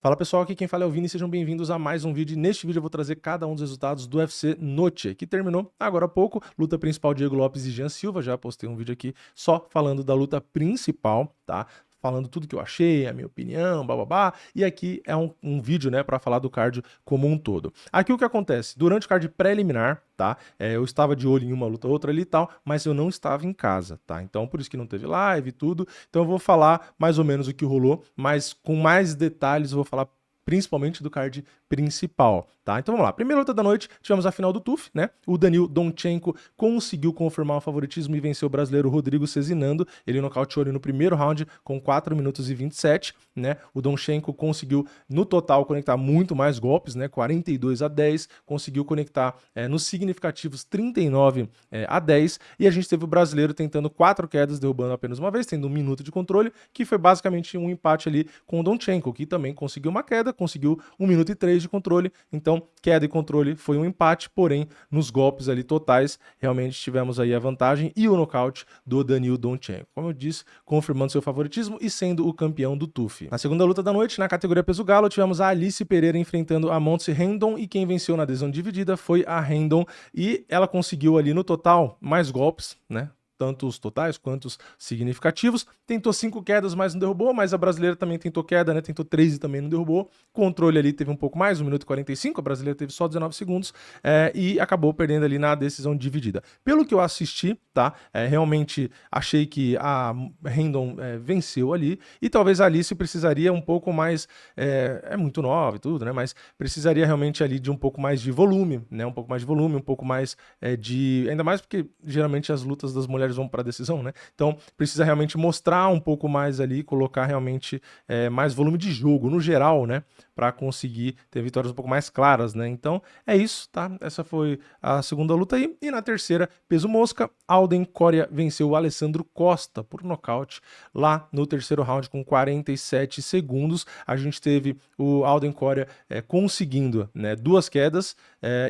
Fala pessoal, aqui quem fala é o Vini, sejam bem-vindos a mais um vídeo. Neste vídeo eu vou trazer cada um dos resultados do UFC Noche, que terminou agora há pouco. Luta principal Diego Lopes e Jean Silva, já postei um vídeo aqui só falando da luta principal, tá? Falando tudo que eu achei, a minha opinião, bababá. E aqui é um vídeo, né, para falar do card como um todo. Aqui o que acontece? Durante o card preliminar, tá? Eu estava de olho em uma luta ou outra ali e tal, mas eu não estava em casa, tá? Então por isso que não teve live e tudo. Então eu vou falar mais ou menos o que rolou, mas com mais detalhes eu vou falar principalmente do card principal, tá? Então vamos lá. Primeira luta da noite, tivemos a final do TUF, né? O Danil Donchenko conseguiu confirmar o favoritismo e venceu o brasileiro Rodrigo Cezinando. Ele nocauteou ele no primeiro round com 4 minutos e 27, né? O Donchenko conseguiu, no total, conectar muito mais golpes, né? 42-10, conseguiu conectar nos significativos 39-10, e a gente teve o brasileiro tentando 4 quedas, derrubando apenas uma vez, tendo 1 minuto de controle, que foi basicamente um empate ali com o Donchenko, que também conseguiu uma queda, conseguiu 1 minuto e 3 de controle, então queda e controle foi um empate, porém nos golpes ali totais realmente tivemos aí a vantagem e o nocaute do Danil Donchenko, como eu disse, confirmando seu favoritismo e sendo o campeão do TUF. Na segunda luta da noite, na categoria peso galo, tivemos a Alice Pereira enfrentando a Montse Rendon, e quem venceu na adesão dividida foi a Rendon, e ela conseguiu ali no total mais golpes, né? Tanto os totais quanto os significativos. Tentou 5 quedas, mas não derrubou, mas a brasileira também tentou queda, né? Tentou 13 e também não derrubou. Controle ali teve um pouco mais, 1 minuto e 45, a brasileira teve só 19 segundos, e acabou perdendo ali na decisão dividida. Pelo que eu assisti, tá? Realmente achei que a Rendon venceu ali, e talvez a Alice precisaria um pouco mais, é muito nova e tudo, né? Mas precisaria realmente ali de um pouco mais de volume, né? Um pouco mais de volume, um pouco mais de... Ainda mais porque geralmente as lutas das mulheres vão para a decisão, né? Então precisa realmente mostrar um pouco mais ali, colocar realmente mais volume de jogo no geral, né? Para conseguir ter vitórias um pouco mais claras, né? Então é isso, tá? Essa foi a segunda luta aí. E na terceira, peso mosca, Alden Coria venceu o Alessandro Costa por nocaute lá no terceiro round com 47 segundos. A gente teve o Alden Coria conseguindo, né, 2 quedas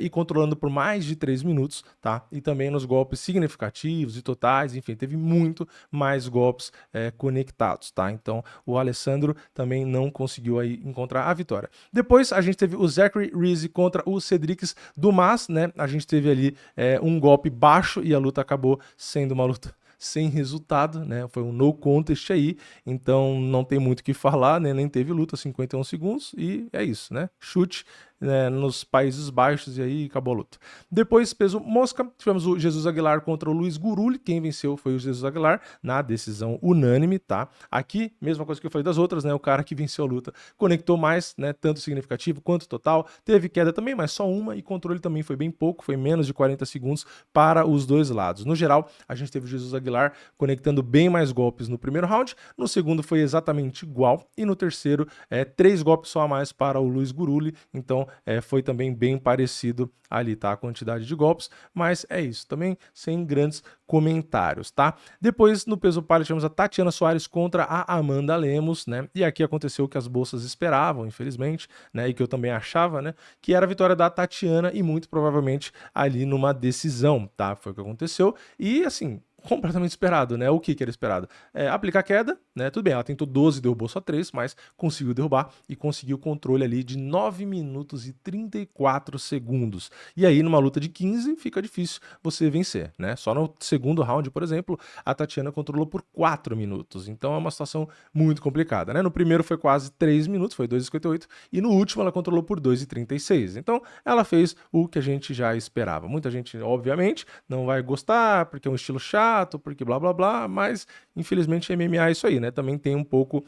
e controlando por mais de 3 minutos, tá? E também nos golpes significativos e totais, enfim, teve muito mais golpes conectados, tá? Então o Alessandro também não conseguiu aí encontrar a vitória. Depois a gente teve o Zachary Reese contra o Cedric's Dumas, né? A gente teve ali um golpe baixo e a luta acabou sendo uma luta sem resultado, né? Foi um no contest aí, então não tem muito o que falar, né? Nem teve luta, 51 segundos, e é isso, né? Chute, né, nos Países Baixos, e aí acabou a luta. Depois, peso mosca, tivemos o Jesus Aguilar contra o Luiz Guruli. Quem venceu foi o Jesus Aguilar, na decisão unânime, tá? Aqui, mesma coisa que eu falei das outras, né? O cara que venceu a luta conectou mais, né? Tanto significativo quanto total. Teve queda também, mas só uma, e controle também foi bem pouco, foi menos de 40 segundos para os dois lados. No geral, a gente teve o Jesus Aguilar conectando bem mais golpes no primeiro round, no segundo foi exatamente igual, e no terceiro, 3 golpes só a mais para o Luiz Guruli, então foi também bem parecido ali, tá? A quantidade de golpes, mas é isso, também sem grandes comentários, tá? Depois, no peso palha, tivemos a Tatiana Soares contra a Amanda Lemos, né? E aqui aconteceu o que as bolsas esperavam, infelizmente, né? E que eu também achava, né? Que era a vitória da Tatiana, e muito provavelmente ali numa decisão, tá? Foi o que aconteceu, e assim, completamente esperado, né? O que era esperado? Aplicar queda, né? Tudo bem, ela tentou 12, derrubou só 3, mas conseguiu derrubar e conseguiu o controle ali de 9 minutos e 34 segundos. E aí, numa luta de 15, fica difícil você vencer, né? Só no segundo round, por exemplo, a Tatiana controlou por 4 minutos. Então é uma situação muito complicada, né? No primeiro foi quase 3 minutos, foi 2,58, e no último ela controlou por 2,36. Então ela fez o que a gente já esperava. Muita gente, obviamente, não vai gostar porque é um estilo chato, porque blá blá blá, mas infelizmente MMA é isso aí, né? Também tem um pouco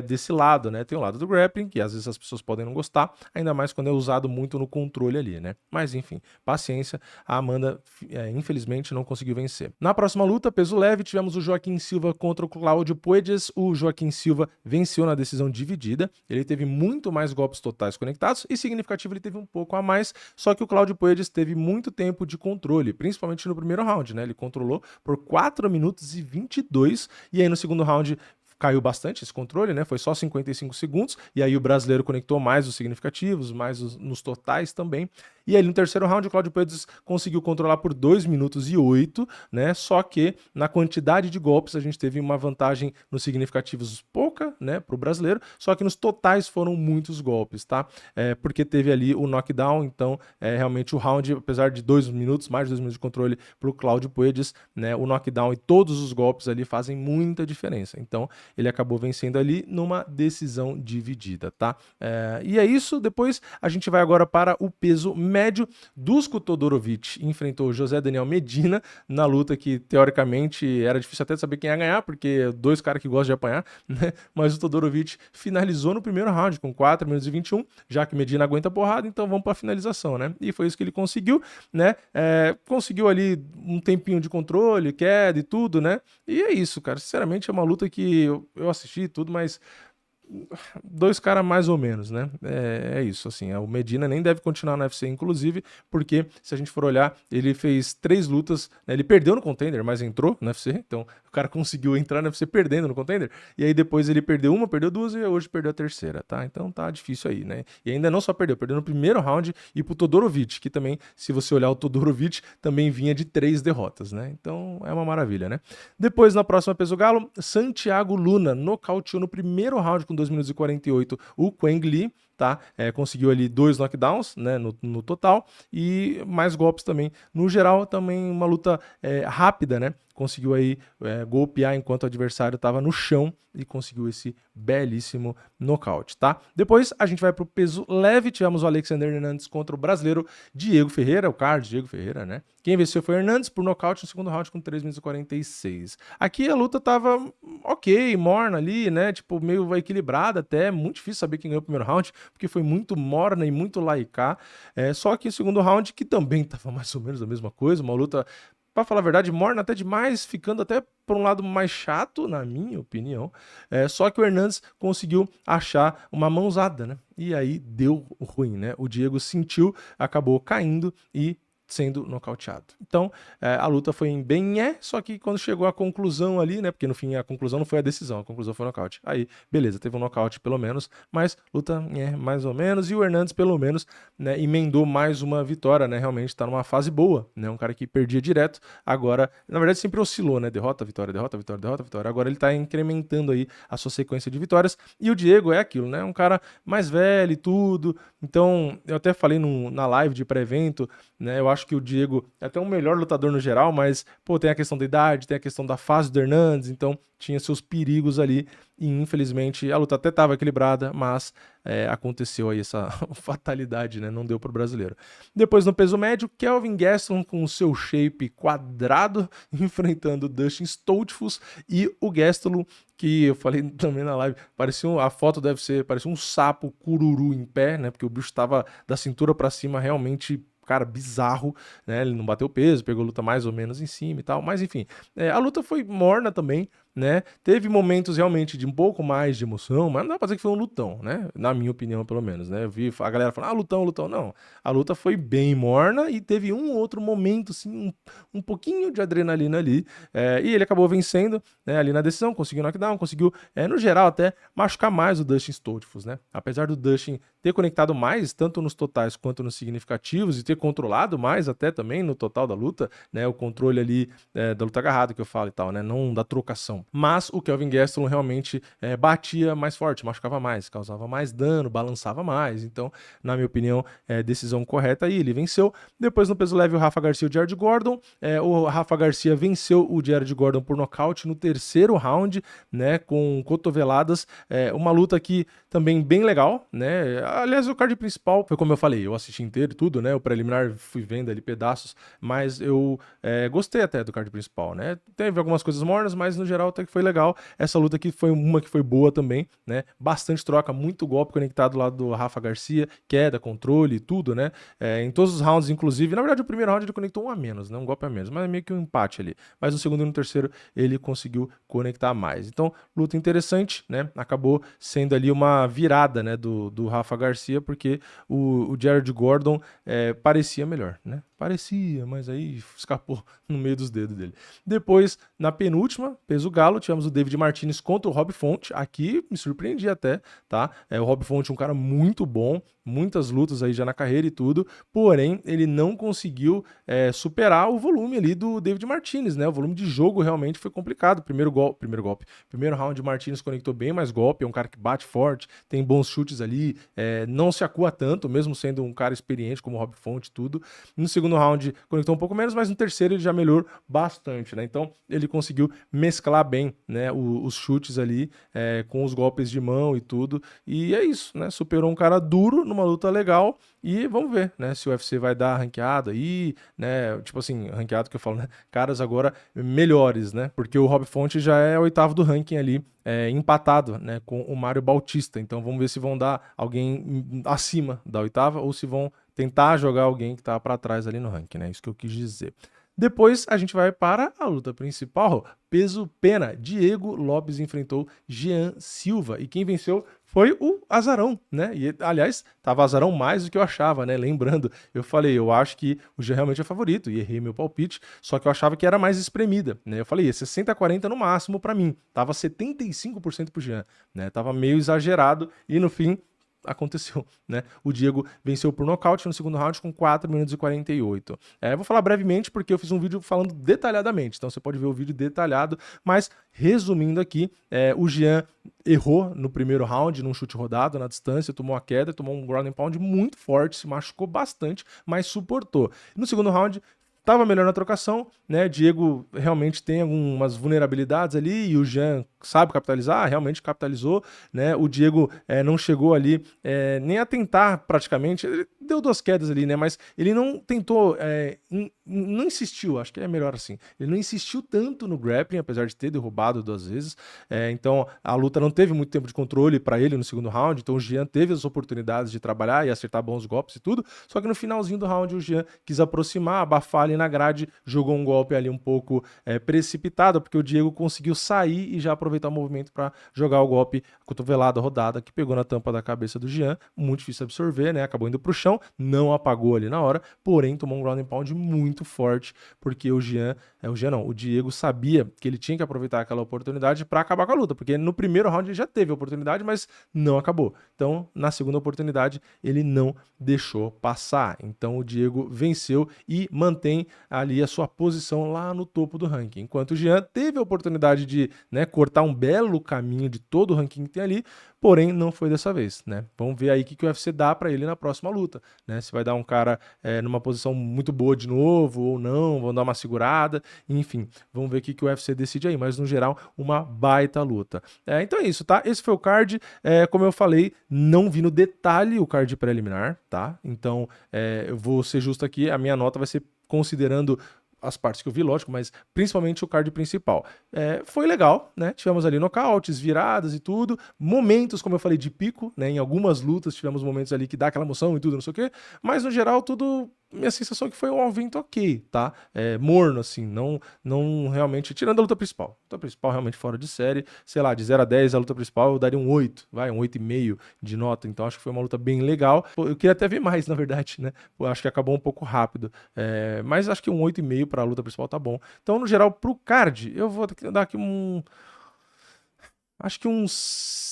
desse lado, né? Tem o lado do grappling, que às vezes as pessoas podem não gostar, ainda mais quando é usado muito no controle ali, né? Mas enfim, paciência, a Amanda infelizmente não conseguiu vencer. Na próxima luta, peso leve, tivemos o Joaquim Silva contra o Cláudio Puelles. O Joaquim Silva venceu na decisão dividida, ele teve muito mais golpes totais conectados, e significativo ele teve um pouco a mais, só que o Cláudio Puelles teve muito tempo de controle, principalmente no primeiro round, né? Ele controlou por 4 minutos e 22, e aí no segundo round caiu bastante esse controle, né? Foi só 55 segundos, e aí o brasileiro conectou mais os significativos, mais nos totais também. E aí no terceiro round o Cláudio Puelles conseguiu controlar por 2 minutos e 8, né? Só que na quantidade de golpes a gente teve uma vantagem nos significativos pouca, né, pro brasileiro, só que nos totais foram muitos golpes, tá? Porque teve ali o knockdown, então realmente o round, apesar de 2 minutos, mais de 2 minutos de controle pro Cláudio Puedes, né, o knockdown e todos os golpes ali fazem muita diferença. Então ele acabou vencendo ali numa decisão dividida, tá? E é isso, depois a gente vai agora para o peso médio. Dusko Todorovic enfrentou José Daniel Medina na luta que, teoricamente, era difícil até saber quem ia ganhar, porque dois caras que gostam de apanhar, né? Mas o Todorovic finalizou no primeiro round com 4 minutos e 21, já que Medina aguenta porrada, então vamos para a finalização, né? E foi isso que ele conseguiu, né? Conseguiu ali um tempinho de controle, queda e tudo, né? E é isso, cara. Sinceramente, é uma luta que eu assisti e tudo, mas dois caras mais ou menos, né? É isso, assim. O Medina nem deve continuar no UFC, inclusive, porque se a gente for olhar, ele fez 3 lutas, né? Ele perdeu no Contender, mas entrou no UFC, então o cara conseguiu entrar no UFC perdendo no Contender, e aí depois ele perdeu uma, perdeu 2 e hoje perdeu a terceira, tá? Então tá difícil aí, né? E ainda não só perdeu no primeiro round e pro Todorovic, que também, se você olhar o Todorovic, também vinha de 3 derrotas, né? Então é uma maravilha, né? Depois, na próxima peso galo, Santiago Luna nocauteou no primeiro round com 2 minutos e 48 o Quang Le, tá? Conseguiu ali 2 knockdowns, né, no total, e mais golpes também. No geral, também uma luta rápida, né? Conseguiu aí golpear enquanto o adversário estava no chão e conseguiu esse belíssimo nocaute, tá? Depois a gente vai pro peso leve, tivemos o Alexander Hernandes contra o brasileiro Diego Ferreira, o card Diego Ferreira, né? Quem venceu foi Hernandes por nocaute no segundo round com 3 minutos e 46. Aqui a luta tava ok, morna ali, né? Tipo, meio equilibrada até, muito difícil saber quem ganhou o primeiro round, porque foi muito morna e muito laicar. Só que o segundo round, que também tava mais ou menos a mesma coisa, uma luta, pra falar a verdade, morna até demais, ficando até por um lado mais chato, na minha opinião. Só que o Hernandes conseguiu achar uma mãozada, né? E aí deu ruim, né? O Diego sentiu, acabou caindo e sendo nocauteado. Então, a luta foi em bem só que quando chegou a conclusão ali, né, porque no fim a conclusão não foi a decisão, a conclusão foi o nocaute. Aí, beleza, teve um nocaute pelo menos, mas luta mais ou menos, e o Hernandes pelo menos, né, emendou mais uma vitória, né, realmente tá numa fase boa, né, um cara que perdia direto, agora, na verdade sempre oscilou, né, derrota, vitória, derrota, vitória, derrota, vitória, agora ele tá incrementando aí a sua sequência de vitórias, e o Diego é aquilo, né, um cara mais velho e tudo, então, eu até falei na live de pré-evento, né, eu acho que o Diego é até um melhor lutador no geral, mas, pô, tem a questão da idade, tem a questão da fase do Hernandes, então tinha seus perigos ali, e infelizmente a luta até estava equilibrada, mas aconteceu aí essa fatalidade, né? Não deu pro brasileiro. Depois no peso médio, Kelvin Gastelum com o seu shape quadrado, enfrentando Dustin Stoltzfus, e o Gastelum, que eu falei também na live, a foto deve ser, parecia um sapo cururu em pé, né? Porque o bicho estava da cintura para cima realmente, cara, bizarro, né? Ele não bateu peso, pegou luta mais ou menos em cima e tal, mas enfim, a luta foi morna também, né? Teve momentos realmente de um pouco mais de emoção, mas não dá pra dizer que foi um lutão, né? Na minha opinião, pelo menos, né? Eu vi a galera falando, lutão, lutão. Não, a luta foi bem morna e teve um outro momento, assim, um pouquinho de adrenalina ali, e ele acabou vencendo, né, ali na decisão, conseguiu knockdown, conseguiu, no geral, até machucar mais o Dustin Stoltzfus, né? Apesar do Dustin ter conectado mais, tanto nos totais quanto nos significativos, e ter controlado mais até também no total da luta, né? O controle ali da luta agarrada que eu falo e tal, né? Não da trocação. Mas o Kelvin Gastelum realmente batia mais forte, machucava mais, causava mais dano, balançava mais. Então, na minha opinião, decisão correta e ele venceu. Depois no peso leve o Rafa Garcia e o Jared Gordon. O Rafa Garcia venceu o Jared Gordon por nocaute no terceiro round, né, com cotoveladas. Uma luta aqui também bem legal, né? Aliás, o card principal foi como eu falei, eu assisti inteiro tudo, né? O preliminar fui vendo ali pedaços, mas eu gostei até do card principal, né? Teve algumas coisas mornas, mas no geral até que foi legal. Essa luta aqui foi uma que foi boa também, né? Bastante troca, muito golpe conectado lá do Rafa Garcia, queda, controle e tudo, né? Em todos os rounds, inclusive. Na verdade, o primeiro round ele conectou um a menos, né? Um golpe a menos, mas é meio que um empate ali. Mas no segundo e no terceiro ele conseguiu conectar mais. Então, luta interessante, né? Acabou sendo ali uma virada, né? Do Rafa Garcia, porque o Jared Gordon parecia melhor, né? parecia, mas aí escapou no meio dos dedos dele. Depois, na penúltima, peso galo, tivemos o David Martinez contra o Rob Font. Aqui me surpreendi até, tá? O Rob Font, um cara muito bom, muitas lutas aí já na carreira e tudo, porém ele não conseguiu superar o volume ali do David Martinez, né? O volume de jogo realmente foi complicado. Primeiro round, o Martinez conectou bem mais golpe, é um cara que bate forte, tem bons chutes ali, não se acua tanto, mesmo sendo um cara experiente como o Rob Font e tudo. No segundo round conectou um pouco menos, mas no terceiro ele já melhorou bastante, né? Então ele conseguiu mesclar bem, né, os chutes ali com os golpes de mão e tudo, e é isso, né? Superou um cara duro numa luta legal. E vamos ver, né, se o UFC vai dar ranqueada aí, né, tipo assim, ranqueado que eu falo, né, caras agora melhores, né, porque o Rob Font já é o 8º do ranking ali, empatado, né, com o Mário Bautista, então vamos ver se vão dar alguém acima da 8ª ou se vão tentar jogar alguém que tá para trás ali no ranking, né, isso que eu quis dizer. Depois a gente vai para a luta principal, peso pena. Diego Lopes enfrentou Jean Silva e quem venceu foi o Azarão, né? E, aliás, tava Azarão mais do que eu achava, né? Lembrando, eu falei, eu acho que o Jean realmente é favorito e errei meu palpite, só que eu achava que era mais espremida, né? Eu falei, 60-40 no máximo para mim. Tava 75% pro Jean, né? Tava meio exagerado e no fim aconteceu, né? O Diego venceu por nocaute no segundo round com 4 minutos e 48. Eu vou falar brevemente porque eu fiz um vídeo falando detalhadamente, então você pode ver o vídeo detalhado, mas resumindo aqui, o Jean errou no primeiro round, num chute rodado na distância, tomou a queda, tomou um ground and pound muito forte, se machucou bastante, mas suportou. No segundo round, estava melhor na trocação, né? Diego realmente tem algumas vulnerabilidades ali e o Jean sabe capitalizar, realmente capitalizou, né? O Diego não chegou ali nem a tentar praticamente, ele deu 2 quedas ali, né? Mas ele não tentou, não insistiu, acho que é melhor assim. Ele não insistiu tanto no grappling, apesar de ter derrubado 2 vezes. Então a luta não teve muito tempo de controle para ele no segundo round, então o Jean teve as oportunidades de trabalhar e acertar bons golpes e tudo, só que no finalzinho do round o Jean quis aproximar, abafar ali na grade, jogou um golpe ali um pouco precipitado, porque o Diego conseguiu sair e já aproveitar o movimento para jogar o golpe cotovelada rodada que pegou na tampa da cabeça do Jean, muito difícil absorver, né? Acabou indo pro chão, não apagou ali na hora, porém tomou um ground and pound muito forte, porque o Diego sabia que ele tinha que aproveitar aquela oportunidade para acabar com a luta, porque no primeiro round ele já teve a oportunidade, mas não acabou. Então, na segunda oportunidade, ele não deixou passar. Então, o Diego venceu e mantém ali a sua posição lá no topo do ranking. Enquanto o Jean teve a oportunidade de, né, cortar um belo caminho de todo o ranking que tem ali, porém não foi dessa vez, né? Vamos ver aí o que o UFC dá para ele na próxima luta, né? Se vai dar um cara numa posição muito boa de novo ou não, vão dar uma segurada, enfim, vamos ver o que o UFC decide aí, mas no geral uma baita luta. Então é isso, tá? Esse foi o card, como eu falei, não vi no detalhe o card preliminar, tá? Então eu vou ser justo aqui, a minha nota vai ser considerando as partes que eu vi, lógico, mas principalmente o card principal. Foi legal, né? Tivemos ali nocautes, viradas e tudo, momentos, como eu falei, de pico, né? Em algumas lutas tivemos momentos ali que dá aquela emoção e tudo, não sei o quê, mas no geral tudo, minha sensação é que foi um evento ok, tá? Morno, assim, não realmente, tirando a luta principal. A luta principal realmente fora de série, sei lá, de 0 a 10 a luta principal eu daria um 8, vai, um 8,5 de nota, então acho que foi uma luta bem legal. Pô, eu queria até ver mais, na verdade, né? Pô, acho que acabou um pouco rápido, mas acho que um 8,5 para a luta principal tá bom. Então, no geral, pro card, eu vou dar aqui acho que uns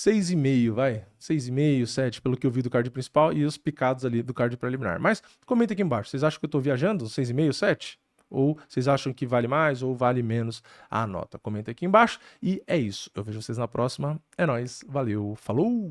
6,5, vai. 6,5, 7, pelo que eu vi do card principal e os picados ali do card preliminar. Mas comenta aqui embaixo, vocês acham que eu tô viajando? 6,5, 7? Ou vocês acham que vale mais ou vale menos a nota? Comenta aqui embaixo. E é isso. Eu vejo vocês na próxima. É nóis. Valeu. Falou!